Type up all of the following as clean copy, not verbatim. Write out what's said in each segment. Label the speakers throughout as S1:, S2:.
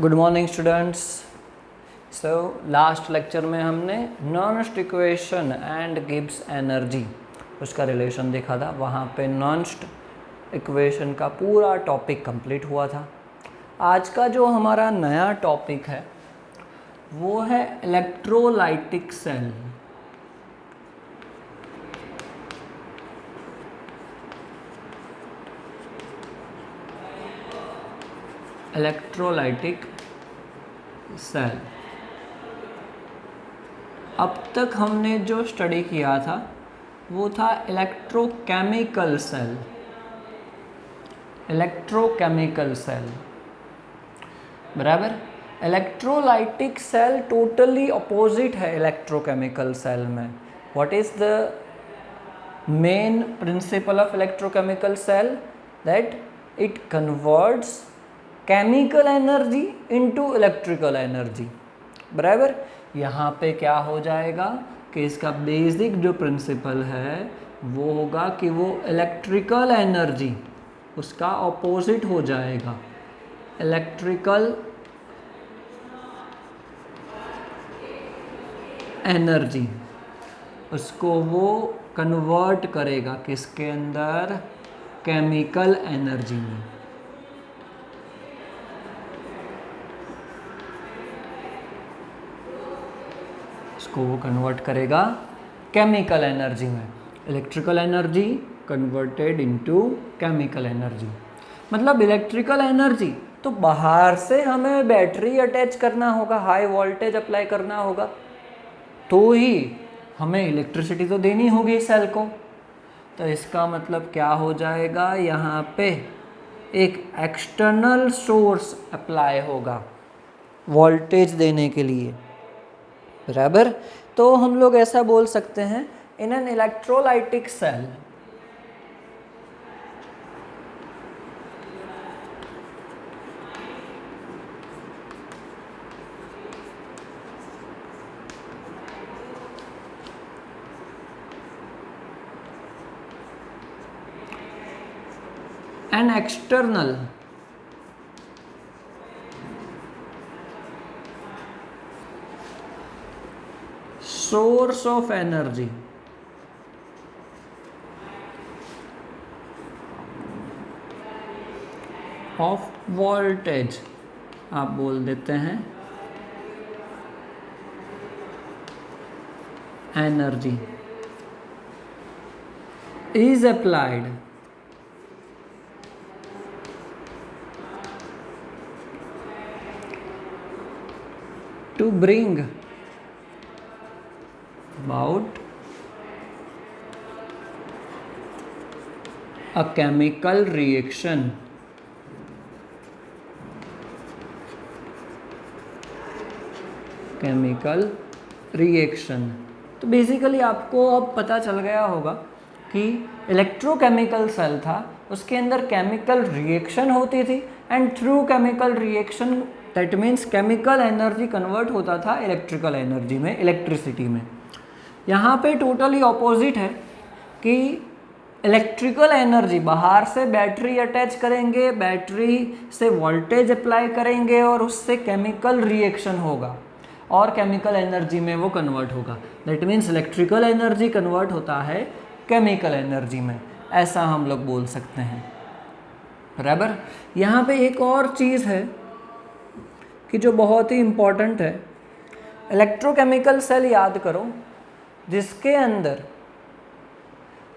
S1: Good morning students. So last lecture में हमने Nernst equation and Gibbs energy उसका relation देखा था। वहाँ पे नॉन्स्ट इक्वेशन का पूरा टॉपिक कंप्लीट हुआ था। आज का जो हमारा नया टॉपिक है वो है इलेक्ट्रोलाइटिक सेल। Electrolytic cell. अब तक हमने जो स्टडी किया था वो था इलेक्ट्रोकेमिकल सेल। इलेक्ट्रोकेमिकल सेल बराबर। इलेक्ट्रोलाइटिक सेल टोटली अपोजिट है इलेक्ट्रोकेमिकल सेल में। What is the main principle of electrochemical cell? That it converts chemical energy into electrical energy. बराबर। यहाँ पे क्या हो जाएगा कि इसका बेसिक जो प्रिंसिपल है वो होगा कि वो इलेक्ट्रिकल एनर्जी उसका ऑपोजिट हो जाएगा। इलेक्ट्रिकल एनर्जी उसको वो कन्वर्ट करेगा किसके अंदर? केमिकल एनर्जी में। इसको वो कन्वर्ट करेगा केमिकल एनर्जी में। Electrical energy converted into chemical energy. मतलब इलेक्ट्रिकल एनर्जी तो बाहर से हमें बैटरी अटैच करना होगा, हाई वोल्टेज अप्लाई करना होगा, तो ही हमें इलेक्ट्रिसिटी तो देनी होगी सेल को। तो इसका मतलब क्या हो जाएगा, यहाँ पे एक एक्सटर्नल सोर्स अप्लाई होगा वोल्टेज देने के लिए। बराबर। तो हम लोग ऐसा बोल सकते हैं, in an electrolytic cell an external source of energy of voltage, आप बोल देते हैं energy, is applied to bring about a chemical reaction तो बेसिकली आपको अब पता चल गया होगा कि इलेक्ट्रोकेमिकल सेल था, उसके अंदर केमिकल रिएक्शन होती थी and through chemical reaction that means chemical energy convert होता था इलेक्ट्रिकल एनर्जी में, इलेक्ट्रिसिटी में। यहाँ पे टोटली ऑपोजिट है कि इलेक्ट्रिकल एनर्जी बाहर से बैटरी अटैच करेंगे, बैटरी से वोल्टेज अप्लाई करेंगे और उससे केमिकल रिएक्शन होगा और केमिकल एनर्जी में वो कन्वर्ट होगा। That means electrical energy convert होता है केमिकल एनर्जी में, ऐसा हम लोग बोल सकते हैं। बराबर। यहाँ पे एक और चीज़ है कि जो बहुत ही इम्पॉर्टेंट है। इलेक्ट्रोकेमिकल सेल याद करो जिसके अंदर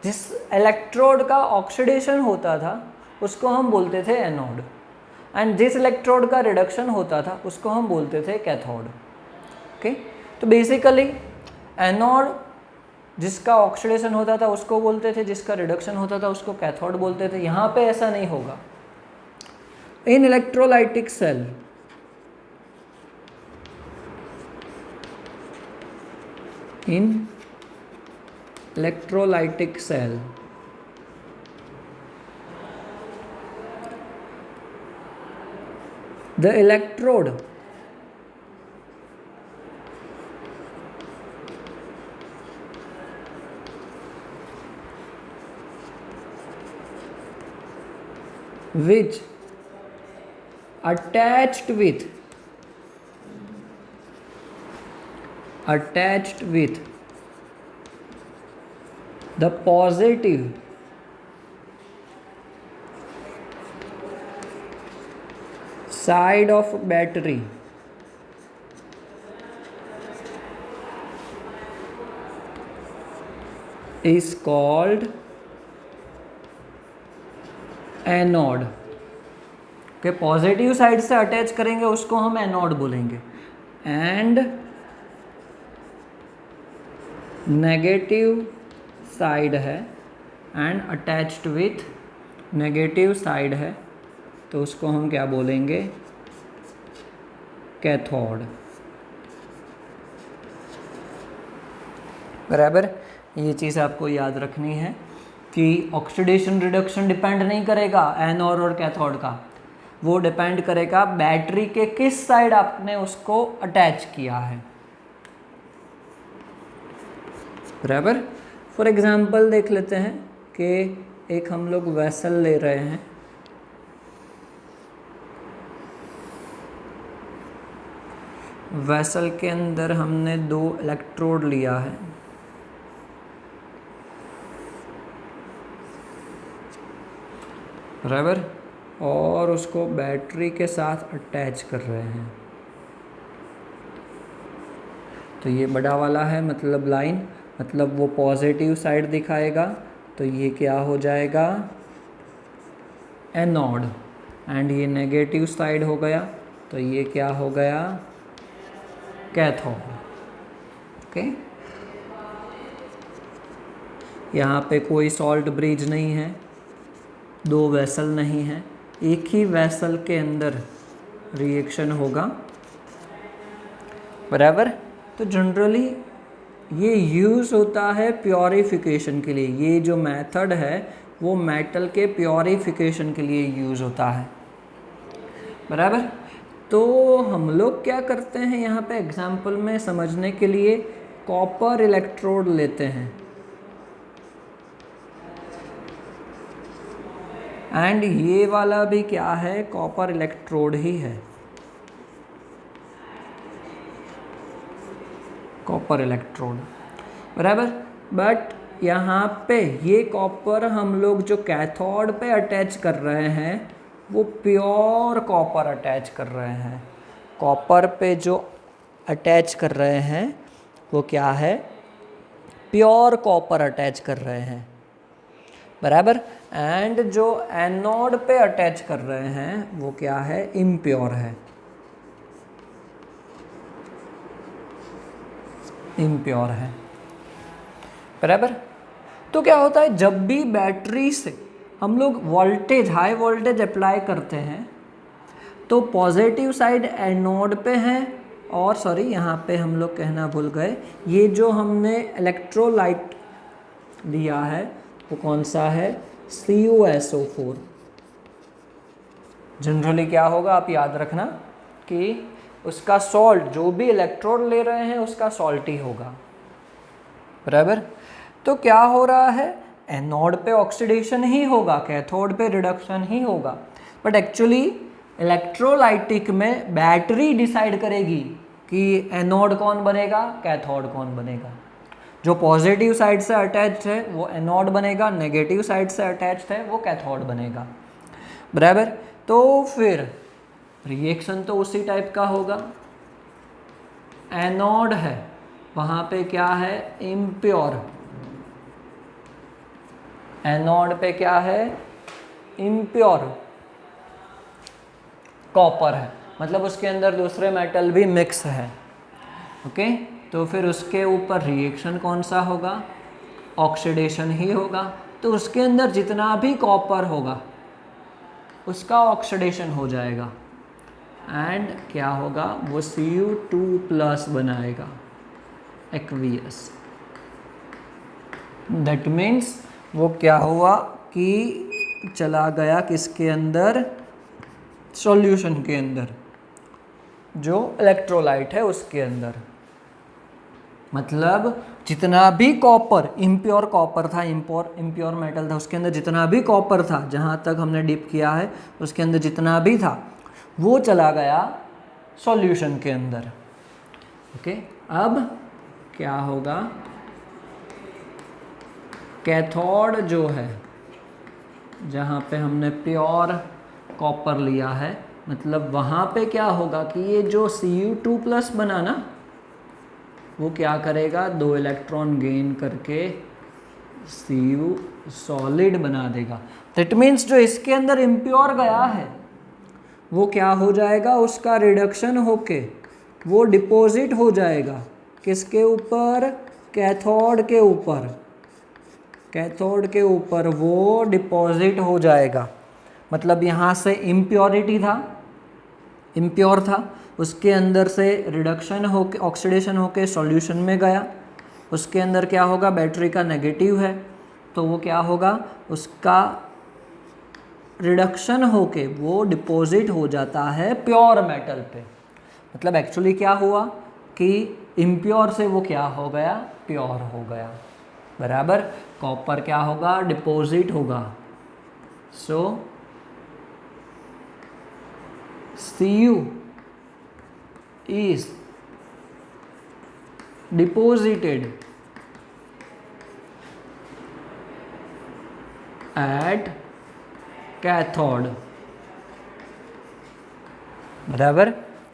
S1: जिस इलेक्ट्रोड का ऑक्सीडेशन होता था उसको हम बोलते थे एनोड, एंड जिस इलेक्ट्रोड का रिडक्शन होता था उसको हम बोलते थे कैथोड। ओके। तो बेसिकली एनोड जिसका ऑक्सीडेशन होता था उसको बोलते थे, जिसका रिडक्शन होता था उसको कैथोड बोलते थे। यहाँ पे ऐसा नहीं होगा। In electrolytic cell in electrolytic cell the electrode which attached with attached with the positive side of battery is called anode. Okay, positive side से अटैच करेंगे उसको हम एनोड बोलेंगे, एंड नेगेटिव साइड है and attached with negative side है तो उसको हम क्या बोलेंगे, कैथोड। बराबर, ये चीज़ आपको याद रखनी है कि ऑक्सीडेशन रिडक्शन डिपेंड नहीं करेगा एनोड और कैथोड का, वो डिपेंड करेगा बैटरी के किस साइड आपने उसको अटैच किया है। बराबर, फॉर एग्जांपल देख लेते हैं कि एक हम लोग वेसल ले रहे हैं, वेसल के अंदर हमने 2 इलेक्ट्रोड लिया है, बराबर, और उसको बैटरी के साथ अटैच कर रहे हैं। तो ये बड़ा वाला है मतलब लाइन, मतलब वो पॉजिटिव साइड दिखाएगा, तो ये क्या हो जाएगा, एनोड, एंड ये नेगेटिव साइड हो गया तो ये क्या हो गया, कैथोड। ओके, यहाँ पे कोई सॉल्ट ब्रिज नहीं है, 2 वेसल नहीं है, एक ही वेसल के अंदर रिएक्शन होगा। बराबर, तो जनरली ये यूज़ होता है प्योरीफिकेशन के लिए, ये जो मेथड है वो मेटल के प्योरीफिकेशन के लिए यूज़ होता है। बराबर, तो हम लोग क्या करते हैं यहाँ पे एग्जाम्पल में समझने के लिए कॉपर इलेक्ट्रोड लेते हैं, एंड ये वाला भी क्या है, कॉपर इलेक्ट्रोड ही है, कॉपर इलेक्ट्रोड। बराबर, बट यहाँ पे ये कॉपर हम लोग जो कैथोड पे अटैच कर रहे हैं वो प्योर कॉपर अटैच कर रहे हैं। कॉपर पे जो अटैच कर रहे हैं वो क्या है, प्योर कॉपर अटैच कर रहे हैं। बराबर, एंड जो एनोड पे अटैच कर रहे हैं वो क्या है, इम्प्योर है, इम्प्योर है। बराबर, तो क्या होता है जब भी बैटरी से हम लोग वोल्टेज, हाई वोल्टेज अप्लाई करते हैं तो पॉजिटिव साइड एनोड पे है, और सॉरी यहाँ पे हम लोग कहना भूल गए, ये जो हमने इलेक्ट्रोलाइट लिया है वो कौन सा है, CuSO4। जनरली क्या होगा आप याद रखना कि उसका सॉल्ट, जो भी इलेक्ट्रोड ले रहे हैं उसका सॉल्ट ही होगा। बराबर, तो क्या हो रहा है, एनोड पे ऑक्सीडेशन ही होगा, कैथोड पे रिडक्शन ही होगा, बट एक्चुअली इलेक्ट्रोलाइटिक में बैटरी डिसाइड करेगी कि एनोड कौन बनेगा, कैथोड कौन बनेगा। जो पॉजिटिव साइड से अटैच्ड है वो एनोड बनेगा, नेगेटिव साइड से अटैच्ड है वो कैथोड बनेगा। बराबर, तो फिर रिएक्शन तो उसी टाइप का होगा। एनोड है वहाँ पे क्या है, इम्प्योर, एनोड पे क्या है, इम्प्योर कॉपर है, मतलब उसके अंदर दूसरे मेटल भी मिक्स है। ओके, तो फिर उसके ऊपर रिएक्शन कौन सा होगा, ऑक्सीडेशन ही होगा। तो उसके अंदर जितना भी कॉपर होगा उसका ऑक्सीडेशन हो जाएगा, एंड क्या होगा, वो Cu2+ बनाएगा, एक्वियस। दैट मीन्स वो क्या हुआ कि चला गया किसके अंदर, सॉल्यूशन के अंदर, जो इलेक्ट्रोलाइट है उसके अंदर। मतलब जितना भी कॉपर, इम्प्योर कॉपर था, इम्प्योर मेटल था, उसके अंदर जितना भी कॉपर था, जहाँ तक हमने डिप किया है उसके अंदर जितना भी था वो चला गया सॉल्यूशन के अंदर। ओके, अब क्या होगा, कैथोड जो है, जहाँ पे हमने प्योर कॉपर लिया है, मतलब वहाँ पे क्या होगा कि ये जो Cu2+ बना ना, वो क्या करेगा, 2 इलेक्ट्रॉन गेन करके Cu सॉलिड बना देगा। दैट मीन्स जो इसके अंदर इम्प्योर गया है वो क्या हो जाएगा, उसका रिडक्शन होके वो डिपॉजिट हो जाएगा किसके ऊपर, कैथोड के ऊपर, कैथोड के ऊपर वो डिपॉजिट हो जाएगा। मतलब यहाँ से इम्प्योरिटी था, इम्प्योर था, उसके अंदर से रिडक्शन होके, ऑक्सीडेशन होके सॉल्यूशन में गया, उसके अंदर क्या होगा, बैटरी का नेगेटिव है तो वो क्या होगा, उसका रिडक्शन होके वो डिपॉजिट हो जाता है प्योर मेटल पे। मतलब एक्चुअली क्या हुआ कि इम्प्योर से वो क्या हो गया, प्योर हो गया। बराबर, कॉपर क्या होगा, डिपॉजिट होगा। सो Cu is deposited at cathode. बराबर,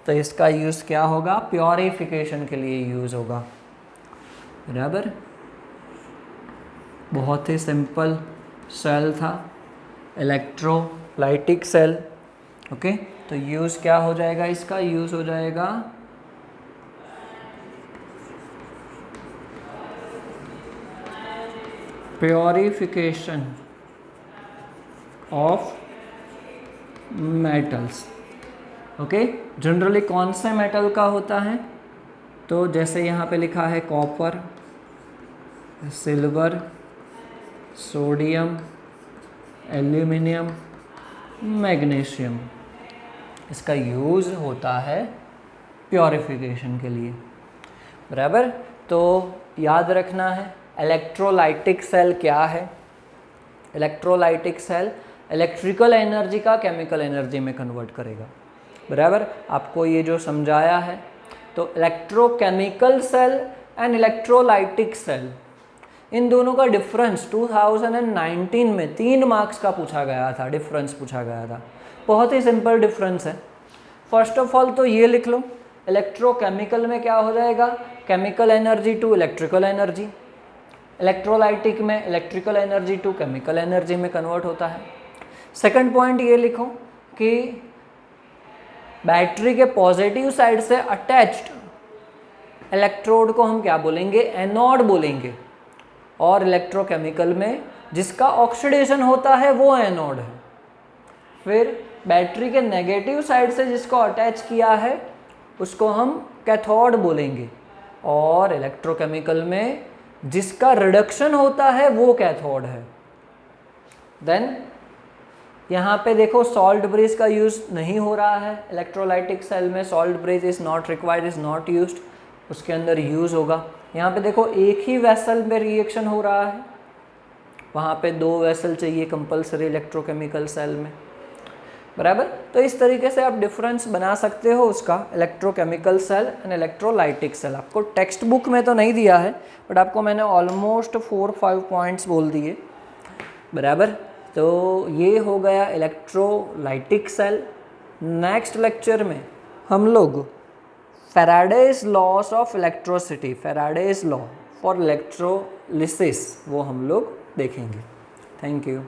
S1: तो इसका यूज़ क्या होगा, प्योरिफिकेशन के लिए यूज़ होगा। बराबर, बहुत ही सिंपल सेल था, इलेक्ट्रोलाइटिक सेल। ओके, तो यूज़ क्या हो जाएगा, इसका यूज़ हो जाएगा purification of metals. Okay, generally कौन से मेटल का होता है, तो जैसे यहाँ पे लिखा है copper, silver, sodium, aluminium, magnesium, इसका यूज़ होता है प्योरिफिकेशन के लिए। बराबर, तो याद रखना है इलेक्ट्रोलाइटिक सेल क्या है। इलेक्ट्रोलाइटिक सेल इलेक्ट्रिकल एनर्जी का केमिकल एनर्जी में कन्वर्ट करेगा। बराबर, आपको ये जो समझाया है, तो electrochemical cell and electrolytic cell, इन दोनों का डिफरेंस 2019 में 3 मार्क्स का पूछा गया था, डिफरेंस पूछा गया था। बहुत ही सिंपल डिफरेंस है। फर्स्ट ऑफ ऑल तो ये लिख लो, इलेक्ट्रोकेमिकल में क्या हो जाएगा, chemical energy to electrical energy. Electrolytic में electrical energy to chemical energy में कन्वर्ट होता है। सेकंड पॉइंट ये लिखो कि बैटरी के पॉजिटिव साइड से अटैच्ड इलेक्ट्रोड को हम क्या बोलेंगे, एनोड बोलेंगे, और इलेक्ट्रोकेमिकल में जिसका ऑक्सीडेशन होता है वो एनोड है। फिर बैटरी के नेगेटिव साइड से जिसको अटैच किया है उसको हम कैथोड बोलेंगे, और इलेक्ट्रोकेमिकल में जिसका रिडक्शन होता है वो कैथोड है। देन यहाँ पे देखो सॉल्ट ब्रिज का यूज़ नहीं हो रहा है इलेक्ट्रोलाइटिक सेल में, salt bridge is not required, is not used, उसके अंदर यूज़ होगा। यहाँ पे देखो एक ही वेसल में रिएक्शन हो रहा है, वहाँ पे 2 वेसल चाहिए कंपलसरी इलेक्ट्रोकेमिकल सेल में। बराबर, तो इस तरीके से आप डिफरेंस बना सकते हो उसका, electrochemical cell and electrolytic cell. आपको टेक्स्ट बुक में तो नहीं दिया है, बट आपको मैंने ऑलमोस्ट 4-5 पॉइंट्स बोल दिए। बराबर, तो ये हो गया इलेक्ट्रोलाइटिक सेल। नेक्स्ट लेक्चर में हम लोग Faraday's loss of electricity, Faraday's law for electrolysis, वो हम लोग देखेंगे। Thank you.